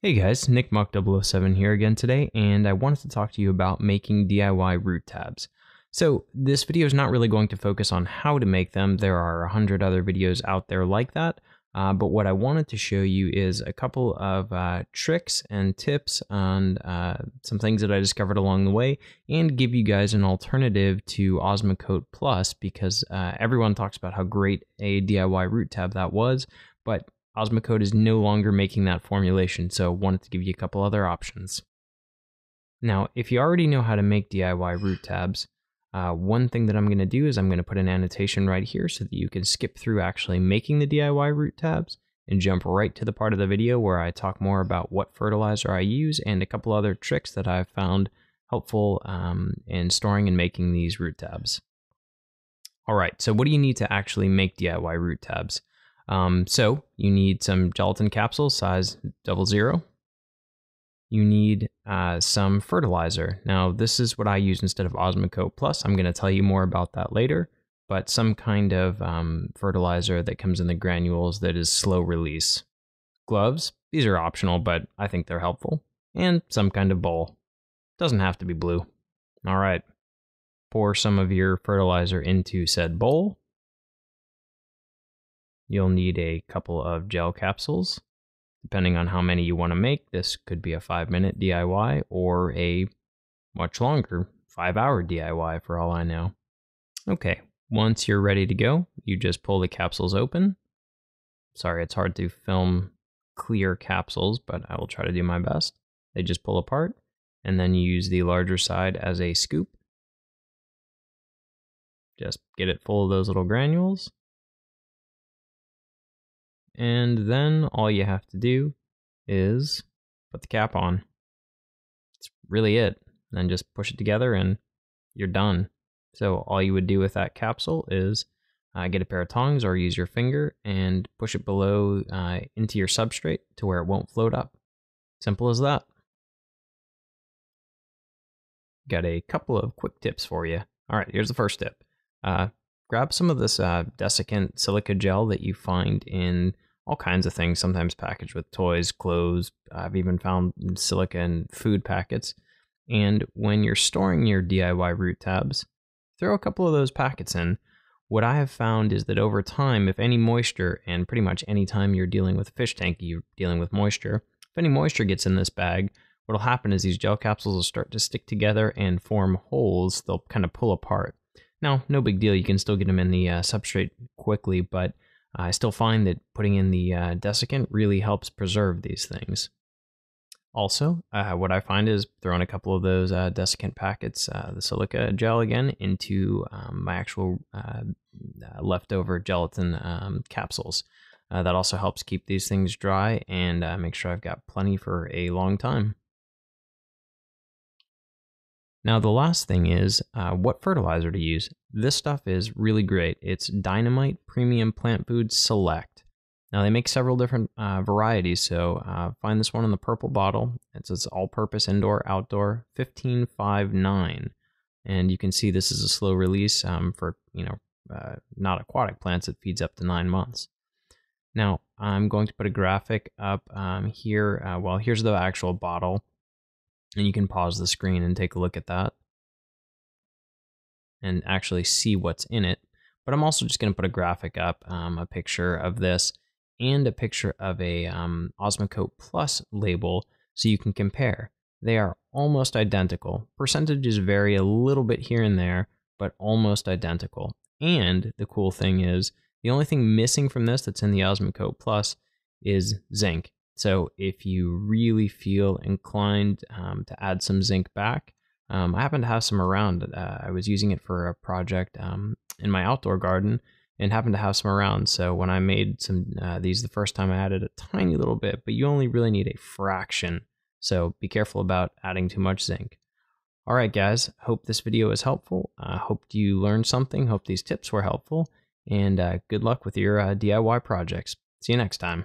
Hey guys, Nick Muck 007 here again today, and I wanted to talk to you about making DIY root tabs. So this video is not really going to focus on how to make them. There are 100 other videos out there like that, but what I wanted to show you is a couple of tricks and tips on some things that I discovered along the way, and give you guys an alternative to Osmocote Plus, because everyone talks about how great a DIY root tab that was, but Osmocote is no longer making that formulation, so wanted to give you a couple other options. Now, if you already know how to make DIY root tabs, one thing that I'm going to do is I'm going to put an annotation right here so that you can skip through actually making the DIY root tabs and jump right to the part of the video where I talk more about what fertilizer I use and a couple other tricks that I've found helpful in storing and making these root tabs. Alright, so what do you need to actually make DIY root tabs? So you need some gelatin capsules, size 00. You need some fertilizer. Now this is what I use instead of Osmocote Plus. I'm going to tell you more about that later, but some kind of fertilizer that comes in the granules that is slow release. Gloves, these are optional, but I think they're helpful. And some kind of bowl. Doesn't have to be blue. All right, pour some of your fertilizer into said bowl. You'll need a couple of gel capsules. Depending on how many you want to make, this could be a 5-minute DIY or a much longer 5-hour DIY for all I know. Okay, once you're ready to go, you just pull the capsules open. Sorry, it's hard to film clear capsules, but I will try to do my best. They just pull apart, and then you use the larger side as a scoop. Just get it full of those little granules. And then all you have to do is put the cap on. That's really it. Then just push it together and you're done. So all you would do with that capsule is get a pair of tongs or use your finger and push it below into your substrate to where it won't float up. Simple as that. Got a couple of quick tips for you. All right, here's the first tip. Grab some of this desiccant silica gel that you find in all kinds of things, sometimes packaged with toys, clothes. I've even found silica in food packets. And when you're storing your DIY root tabs, throw a couple of those packets in. What I have found is that over time, if any moisture, and pretty much any time you're dealing with a fish tank, you're dealing with moisture, if any moisture gets in this bag, what'll happen is these gel capsules will start to stick together and form holes. They'll kind of pull apart. Now, no big deal, you can still get them in the substrate quickly, but I still find that putting in the desiccant really helps preserve these things. Also, what I find is throwing a couple of those desiccant packets, the silica gel again, into my actual leftover gelatin capsules. That also helps keep these things dry and make sure I've got plenty for a long time. Now the last thing is what fertilizer to use. This stuff is really great. It's Dynamite Premium Plant Food Select. Now they make several different varieties, so find this one in the purple bottle. It's all-purpose indoor-outdoor 1559, and you can see this is a slow release for not aquatic plants. It feeds up to 9 months. Now I'm going to put a graphic up here. Well, here's the actual bottle. And you can pause the screen and take a look at that and actually see what's in it. But I'm also just going to put a graphic up, a picture of this and a picture of a Osmocote Plus label so you can compare. They are almost identical. Percentages vary a little bit here and there, but almost identical. And the cool thing is, the only thing missing from this that's in the Osmocote Plus is zinc. So if you really feel inclined to add some zinc back, I happen to have some around. I was using it for a project in my outdoor garden and happened to have some around. So when I made some these the first time, I added a tiny little bit, but you only really need a fraction. So be careful about adding too much zinc. All right, guys, hope this video was helpful. Hope you learned something. Hope these tips were helpful. And good luck with your DIY projects. See you next time.